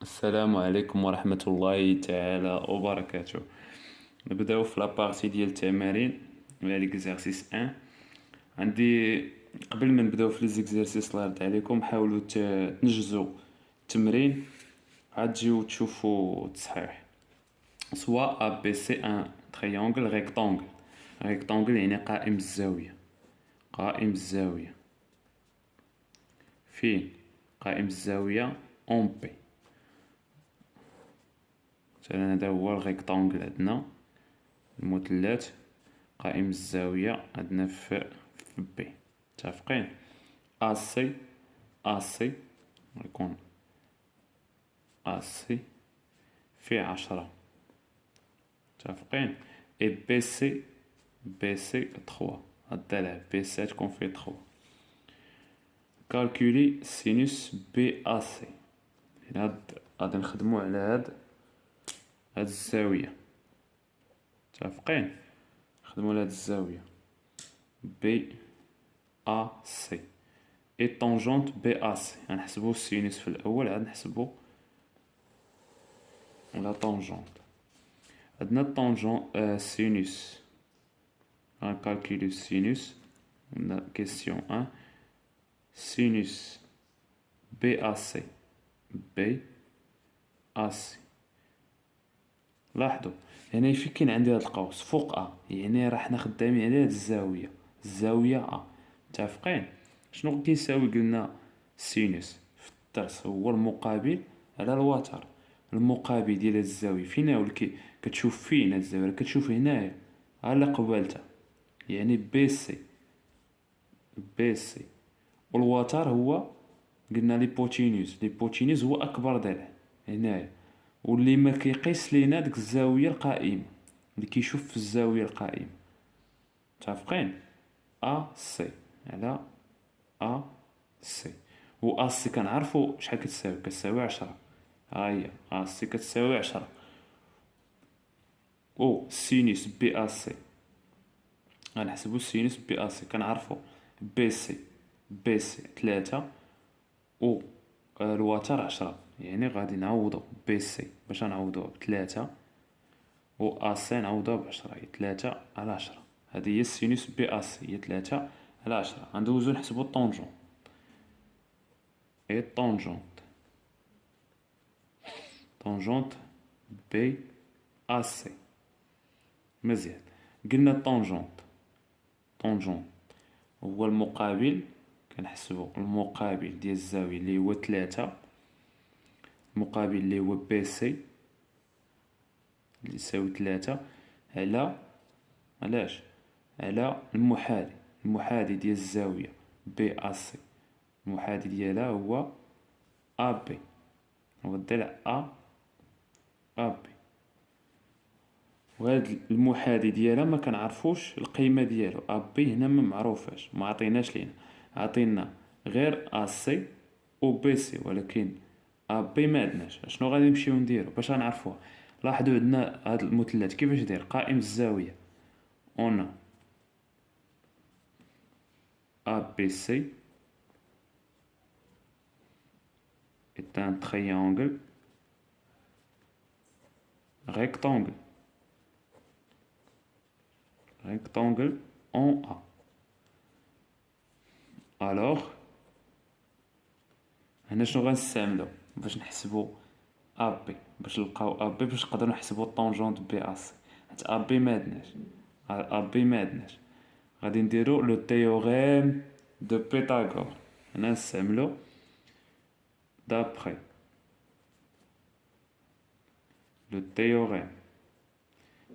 السلام عليكم ورحمة الله تعالى وبركاته. نبداو في لابارتي ديال التمارين على ليكزارسيس 1. عندي قبل ما نبداو في ليزيكزارسيس الله يرضي عليكم حاولوا تنجزوا التمرين عاد تجيو تشوفوا التصحيح. سوا ا بي سي ان تريونغل ريكتونغل. ريكتونغل يعني قائم الزاوية. قائم الزاوية فين؟ قائم الزاوية اون بي. مثلا هذا هو الريكتونغل عندنا المثلث قائم الزاوية عندنا في بي. متفقين؟ اسي اسي يكون اسي في 10. متفقين؟ اي بي سي بي سي 3. الضلع بي سي تكون فيه 3. كالكولي سينوس بي اسي. غادي نخدمو على هاد الزاوية. متفقين؟ نخدمو على هاد الزاوية بي ا سي اي طونجونت بي ا سي. غنحسبو السينوس في الاول عاد نحسبو لا طونجونت. عندنا الطونجون سينوس غنكالكوليو السينوس. عندنا كيسيون 1 سينوس بي ا سي بي ا سي. لاحظوا هنا فين كاين عندي هاد القوس فوق ا يعني راه حنا خدامين على هاد الزاوية الزاوية ا. متفقين؟ شنو كيساوي؟ قلنا سينوس في الدرس هو المقابل على الوتر. المقابل ديال هاد الزاوية فين هو كتشوف فين هاد الزاوية؟ كتشوف هنايا على قبالتها يعني بي سي بي سي. والوتر هو قلنا ليبوتينيوز هو اكبر ضلع هنايا واللي ما كيقيس لينا ديك الزاوية القائمة اللي كيشوف في الزاوية القائمة. متفقين؟ ا سي على ا سي. و ا سي كنعرفو شحال كتساوي. كتساوي 10. ها هي ا سي كتساوي 10. او سينوس بي ا سي غنحسبو سينوس بي ا سي كنعرفو بي سي بي سي 3 و الوتر 10 يعني غادي نعوضو بي سي باش نعوضوها ب3 و ا سي نعوضوها ب10 هي 3 على 10. هذه هي السينوس بي ا سي هي 3 على 10. غندوزو نحسبو الطونجون. اي طونجونت طونجونت بي ا سي. مزيان. قلنا طونجونت هو المقابل. كنحسبو المقابل ديال الزاوية اللي هو 3 المقابل اللي هو بي سي اللي يساوي 3 على علاش على المحاذي ديال الزاوية بي ا سي. المحاذي ديالها هو ا بي هو الضلع ا بي. وهاد المحاذي ديالها ما كنعرفوش القيمة ديالو. ا بي هنا ما معروفاش ما عطيناش لينا. عطينا غير ا سي و بي سي ولكن ا بي ما عندناش. شنو غادي نمشيو نديرو باش غنعرفوها؟ لاحظوا عندنا هاد المثلث كيفاش داير قائم الزاوية. اون ا بي سي est un triangle rectangle en A. alors هنا شنو غنستعملو باش نحسبو ا بي باش نلقاو ا بي باش نقدروا نحسبو طونجونت بي ا سي؟ حيت ا بي ما عندناش. ا بي ما عندناش غادي نديرو لو تيوريم دو بيتاغور. هنا نستعملو دابخي لو تيوريم.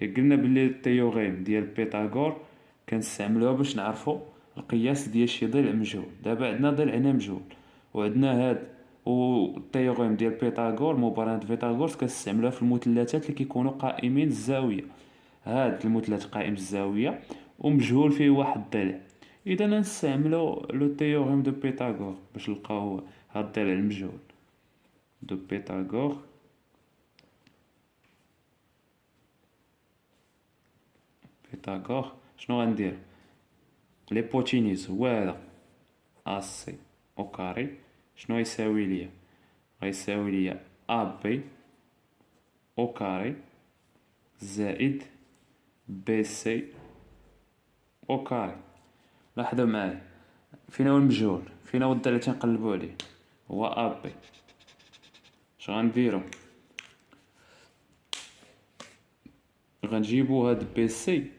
قلنا بلي التيوريم ديال بيتاغور كنستعملوها باش نعرفو القياس ديال شي ضلع مجهول. دابا عندنا ضلع هنا مجهول وعندنا هاد والتيوريم ديال بيتاغور مبرهن فيتاغورس كنستعملوها في المثلثات اللي كيكونوا قائمين الزاويه. هاد المثلث قائم الزاويه ومجهول فيه واحد الضلع. اذا نستعملو لو تيوريم دو بيتاغور باش نلقاو هاد الضلع المجهول دو بيتاغور. بيتاغور شنو غندير؟ ليبوتينيز هو هذا ا سي او كاري شنو يساوي ليا؟ غيساوي ليا ا بي او كاري زائد بي سي او كاري. لاحظوا معايا، فين هو المجهول، فين هو الدال اللي تنقلبوا عليه؟ هو ا بي. اش غنديرو؟ غنجيبو هاد بي سي،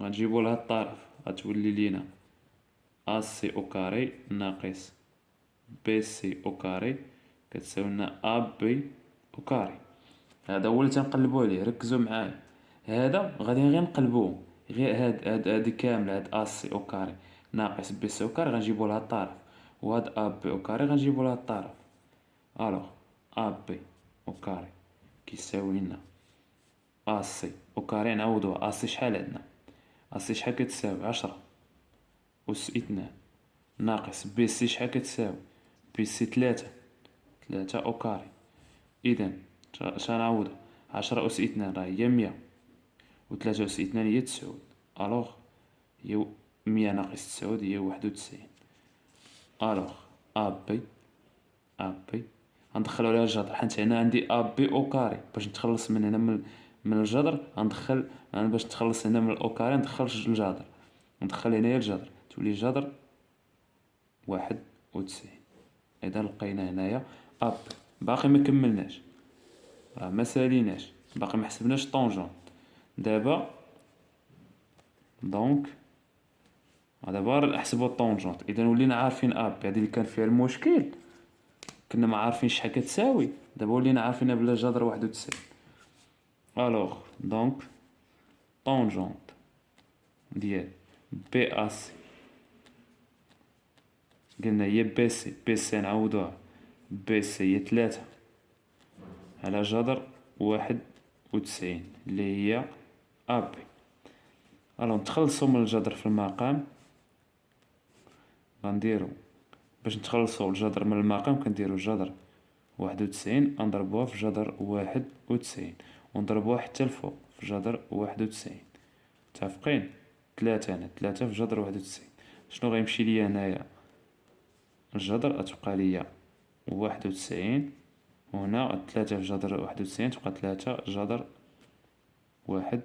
غنجيبو لها الطرف، غتولي لينا ا سي او كاري ناقص بي سي او كاري كتساوي لنا ا بي او كاري. هذا هو اللي تنقلبو عليه، ركزوا معايا. هذا غادي غير نقلبوه، غير هادي كامله، هاد ا سي او كاري ناقص بي سي او كاري غنجيبو لها الطرف، وهاد ا بي او كاري غنجيبو لها الطرف. الوغ ا بي او كاري كيساوي لنا ا سي او كاري، نعوضوها. ا سي شحال عندنا؟ ا سي شحال كتساوي 10 أس 2 ناقص بي سي شحال كتساوي؟ بي سي 3 أو كاري. إذا شنعوض؟ 10 أس 2 راه هي 100، و 3 أس 2 هي 9. ألوغ هي 100 ناقص 9 هي 91. ألوغ أ بي غندخلو عليها الجذر، حيت هنا عندي أ بي أو كاري. باش نتخلص من هنا من الجذر غندخل، أنا باش نتخلص هنا من الأو كاري ندخل الجذر، ندخل هنايا الجذر، تولي جذر 91. إذا لقينا هنايا أ بي. باقي ما كملناش، راه ما ساليناش، باقي ما حسبناش طونجون. دابا دونك دابا نحسبوا الطونجونت. اذا ولينا عارفين ا بي، هذه اللي كان فيها المشكل، كنا ما عارفين شحال كتساوي. دابا ولينا عارفينها بلا جذر 91. الوغ دونك طونجونت ديال بي ا سي قلنا هي بي سي، بي سي نعوضوها، بي سي هي 3 على جذر 91 اللي هي ا بي. الوغ نتخلصو من الجذر في المقام، غنديرو باش نتخلصو الجذر من المقام كنديرو جذر 91 نضربوها في جذر 91 ونضربوها حتى الفوق في جذر 91. متفقين؟ 3 هنا، 3 في جذر 91. شنو غيمشي ليا هنايا؟ الجذر غتبقى ليا 91، وهنا 3 في جذر 91 تبقى 3 جذر 91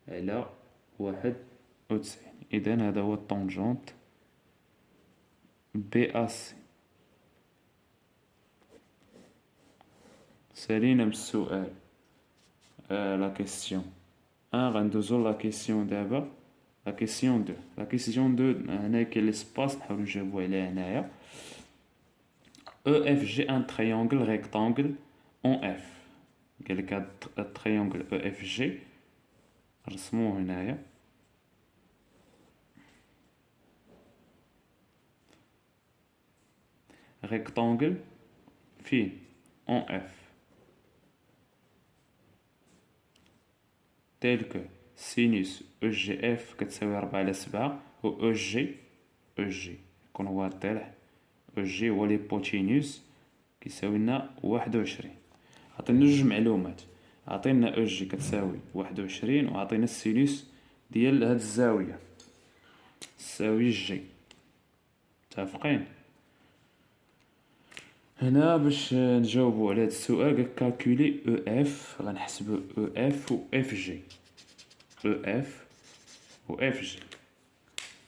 على 91. إذا هذا هو الطونجونت بي ا سي. سالينا من السؤال لا كيسيون 1. غندوزو لا كيسيون دابا، لا كيسيون 2. لا كيسيون 2 هنايا كاين ليسباس نحاولو نجاوبو عليها هنايا. او اف جي ان تريونغل ريكتانغل اون اف. قالك هاد التريونغل او اف جي رسموه هنايا. ريكتانغل فين؟ اون اف تيل كو سينوس او جي اف كتساوي 4/7 و او جي يكون هو الضلع، او جي هو ليبوتينوس كيساوي لنا 21. عطينا جوج معلومات، عطينا او جي كتساوي 21 وعطينا السينوس ديال هاد الزاوية تساوي جي. متفقين؟ هنا باش نجاوبو على هاد السؤال قالك كالكولي او اف، غنحسبو او اف و اف جي. او اف و اف جي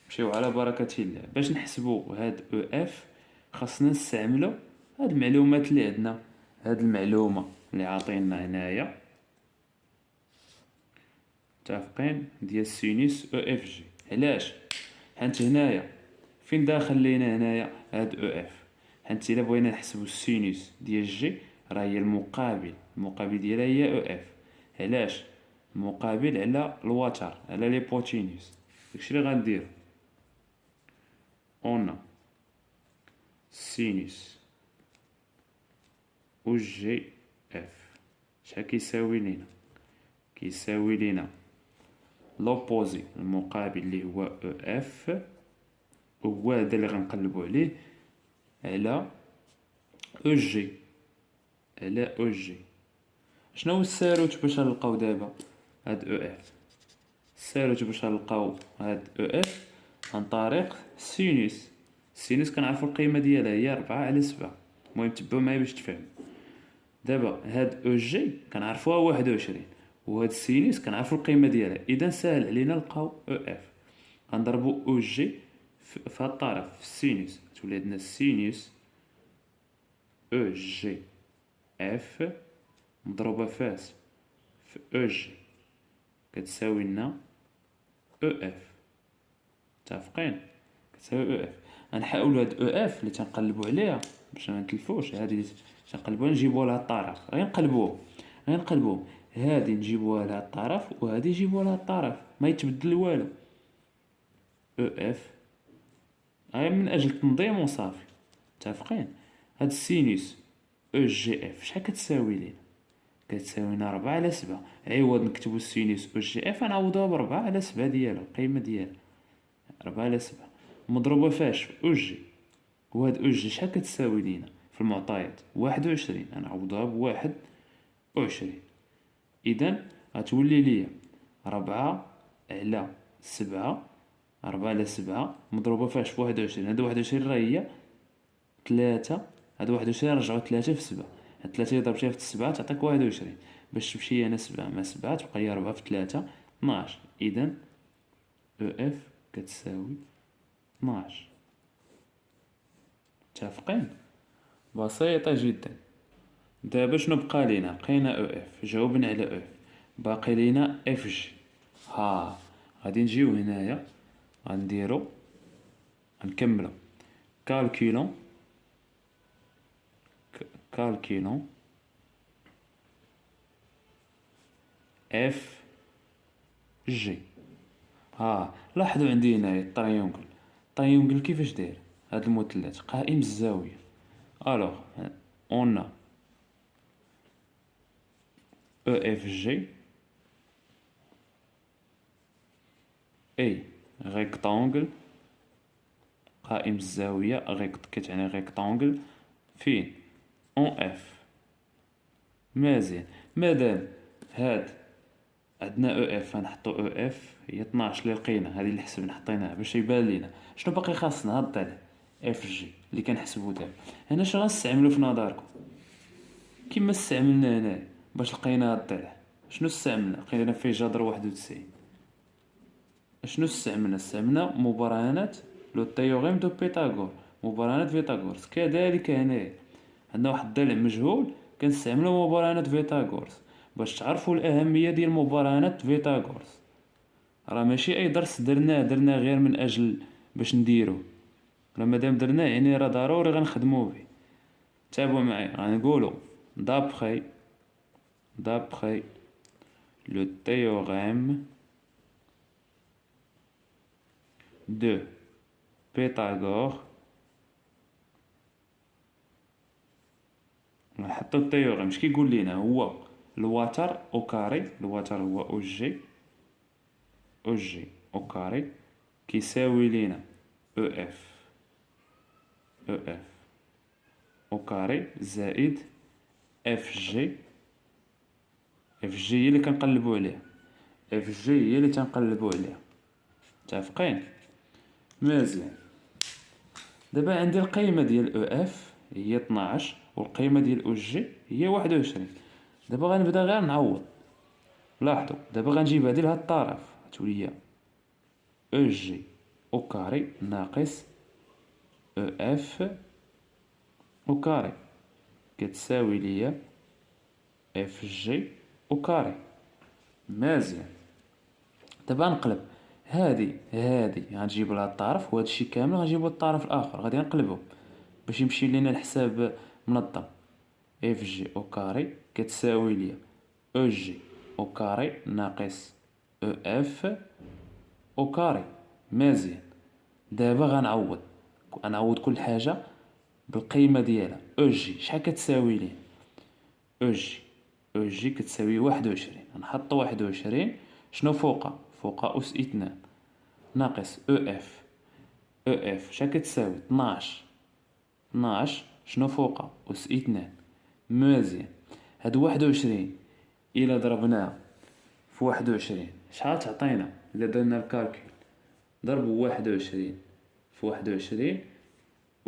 نمشيو على بركة الله. باش نحسبو هاد او اف خاصنا نستعملو هاد المعلومات اللي عندنا، هاد المعلومة اللي عاطينا هنايا متفقين ديال سينوس او اف جي. علاش؟ حيت هنايا فين داخل لينا هنايا هاد او اف، حيت الا بغينا نحسبو السينوس ديال جي راه هي المقابل ديالها هي او اف. علاش؟ مقابل على الوتر على ليبوتينوس. داكشي اللي غندير اون سينوس او جي اف شحال كيساوي لينا؟ كيساوي لينا لوبوزي المقابل اللي هو او اف، هو هذا اللي غنقلبو عليه على او جي، على او جي. شنو هو الساروت باش نلقاو دابا هاد او اف؟ الساروت باش نلقاو هاد او اف عن طريق سينوس. السينوس كنعرفو القيمة ديالها هي 4/7. المهم تبعو معايا باش تفهم. دابا هاد او جي كنعرفوها 21، وهاد السينوس كنعرفو القيمة ديالها، اذا ساهل علينا نلقاو او اف. غنضربو او جي في هاد الطرف في السينوس، تولي عندنا السينوس او جي اف مضروبة فاس في او جي كتساوي لنا او اف. متفقين؟ كتساوي او اف. غنحاولوا هاد او اف اللي تنقلبوا عليها باش ما نتلفوش، هادي اللي تنقلبوها نجيبوها لها الطرف، غنقلبوه هادي نجيبوها لها الطرف وهادي نجيبوها لها الطرف، ما يتبدل والو. او اف غير من اجل التنظيم وصافي. متفقين؟ هاد السينوس او جي اف شحال كتساوي لينا؟ كتساوي لنا 4/7. عوض نكتبو السينوس او جي اف غنعوضوها ب4/7 ديالو، القيمة ديالها 4/7 مضروبة فاش في او جي. وهاد او جي شحال كتساوي لينا في المعطيات؟ 21. غنعوضوها ب21. اذا غتولي ليا 4/7. 4/7 مضروبة فاش في 21. هاد 21 راه هي 3. هاد 21 نرجعو 3 في 7. هاد 3 اللي ضربتيها في 7 تعطيك 21. باش تمشي هنا 7 مع 7 تبقى هي 4 في 3 12. اذا او اف كتساوي 12. متفقين؟ بسيطة جدا. دابا شنو بقى لينا؟ لقينا او اف، جاوبنا على او اف، باقي لينا اف جي. ها غادي نجيو هنايا غنديرو غنكملو كالكيلون اف جي. ها لاحظوا عندي هنايا الطريونغل كيفاش داير؟ هاد المثلث قائم الزاوية. الوغ اون او اف جي اي ريكتانغل قائم الزاوية، كتعني ريكتانغل فين اون اف. مزيان. مادام هاد عندنا او اف غنحطو او اف هي 12 اللي لقينا، هذه اللي حسبنا حطيناها باش يبان لينا. شنو باقي خاصنا؟ هاد الضلع اف جي اللي كنحسبو دابا. هنا شنو غنستعملو في نظركم؟ كيما استعملنا هنا باش لقينا هاد الضلع. شنو استعملنا؟ لقينا فيه جذر 91. شنو استعملنا مبرهنات لو تيوريم دو بيتاغور، مبرهنات فيتاغورس. كذلك هنا عندنا واحد الضلع مجهول كنستعملو مبرهنات فيتاغورس. باش تعرفوا الاهميه ديال مبرهنات فيتاغورس، راه ماشي اي درس درناه غير من اجل باش نديروه، راه مادام درناه يعني راه ضروري غنخدمو به. تابعوا معايا غنقولوا دابخي لو تhéorème de Pythagore. نحطو التيوريم اش كيقول لينا؟ هو الوتر او كاري، الوتر هو او جي او كاري كيساوي لينا او اف او كاري زائد اف جي. اف جي هي اللي كنقلبو عليها، اف جي هي اللي تنقلبو عليها. متفقين؟ مزيان. دابا عندي القيمه ديال او اف هي 12 والقيمه ديال او جي هي 21. دابا غنبدا غير نعوض. لاحظوا دابا غنجيب هادي لهاد الطرف تولي هي او جي او كاري ناقص او اف او كاري كتساوي ليا اف جي او كاري. مزيان. دابا نقلب هادي غنجيب لها الطرف، وهذا الشيء كامل غنجيبو للطرف الاخر، غادي نقلبو باش يمشي لينا الحساب منظم. اف جي او كاري كتساوي ليا او جي او كاري ناقص او اف او كاري. مزيان. دابا غنعوض كل حاجه بالقيمه ديالها. او جي شحال كتساوي ليه؟ او جي كتساوي 21. نحطو 21 شنو فوق اس 2 ناقص او اف شحال كتساوي 12 شنو فوق اس 2. مزيان. هاد 21 الا ضربناه في 21 شحال تعطينا؟ الا درنا الكالكول ضرب 21 في 21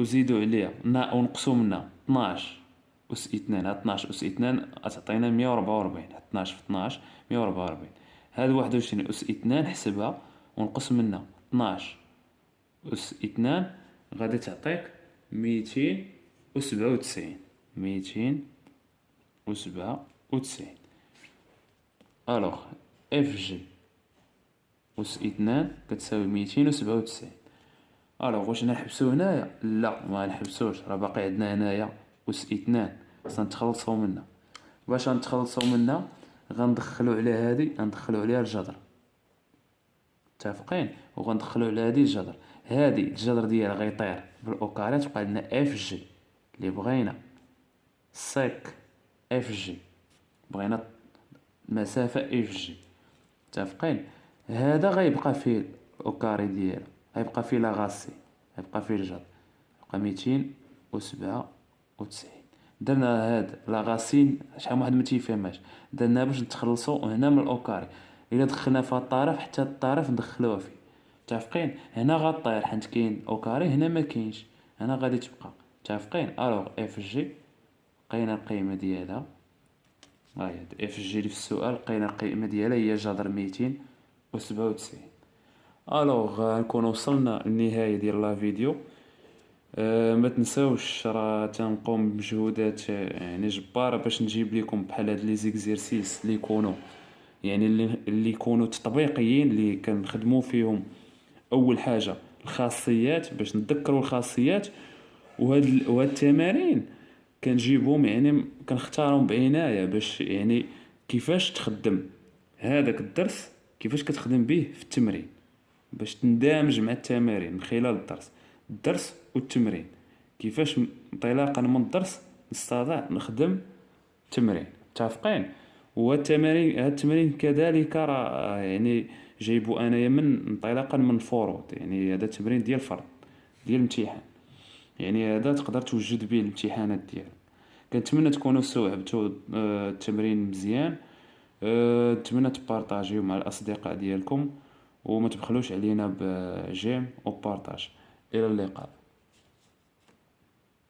وزيدوا عليها ونقصوا منها 12 أس 2. هاد 12 أس 2 غتعطينا 144. 12 في 12 144. هاد 21 أس 2 حسبها ونقص منها 12 أس 2 غادي تعطيك 297. 297. الوغ اف جي أس 2 كتساوي 297. الوغ واش نحبسو هنايا؟ لا ما نحبسوش، راه باقي عندنا هنايا أس 2 خصنا نتخلصو منها. باش نتخلصو منها غندخلو على هادي، غندخلو عليها الجذر، متفقين؟ وغندخلو على هادي الجذر. هادي الجذر ديالها غيطير بالاوكاري، تبقى لنا اف جي اللي بغينا سيك اف جي، بغينا مسافة اف جي، متفقين؟ هذا غيبقى فيه الاوكاري ديالها، غيبقى فيه لاغاسي، غيبقى فيه الجذر، يبقى 297. درنا هاد لاغاسين شحال من واحد ما تيفهمهاش، درنا باش نتخلصوا هنا من الاوكاري. الا دخلنا في الطرف حتى الطرف ندخلوها فيه، متفقين؟ هنا غطير حيت كاين اوكاري، هنا ما كاينش، هنا غادي تبقى، متفقين؟ الوغ اف جي لقينا القيمه ديالها، ها هي اف جي اللي في السؤال، لقينا القيمه ديالها هي جذر 297. الوغ نكون وصلنا للنهايه ديال لا فيديو. ما تنساوش راه تنقوم بمجهودات يعني جباره باش نجيب لكم بحال هاد لي زيكزيرسيس اللي يكونوا يعني اللي يكونوا تطبيقيين، اللي كنخدموا فيهم اول حاجه الخاصيات باش نذكروا الخاصيات. وهاد التمارين كنجيبهم يعني كنختارهم بعنايه باش يعني كيفاش تخدم هذاك الدرس، كيفاش كتخدم به في التمرين، باش تندمج مع التمارين من خلال الدرس والتمرين، كيفاش انطلاقا من الدرس نستطيع نخدم التمرين، متفقين؟ والتمارين هاد التمارين كذلك راه يعني جايبو انايا من انطلاقا من فروض، يعني هذا التمرين ديال الفرض ديال الامتحان، يعني هذا تقدر توجد به الامتحانات ديالك. كنتمنى تكونوا استوعبتوا التمرين مزيان. نتمنى تبارطاجيو مع الاصدقاء ديالكم، وما تبخلوش علينا بجيم وبارطاج. الى اللقاء.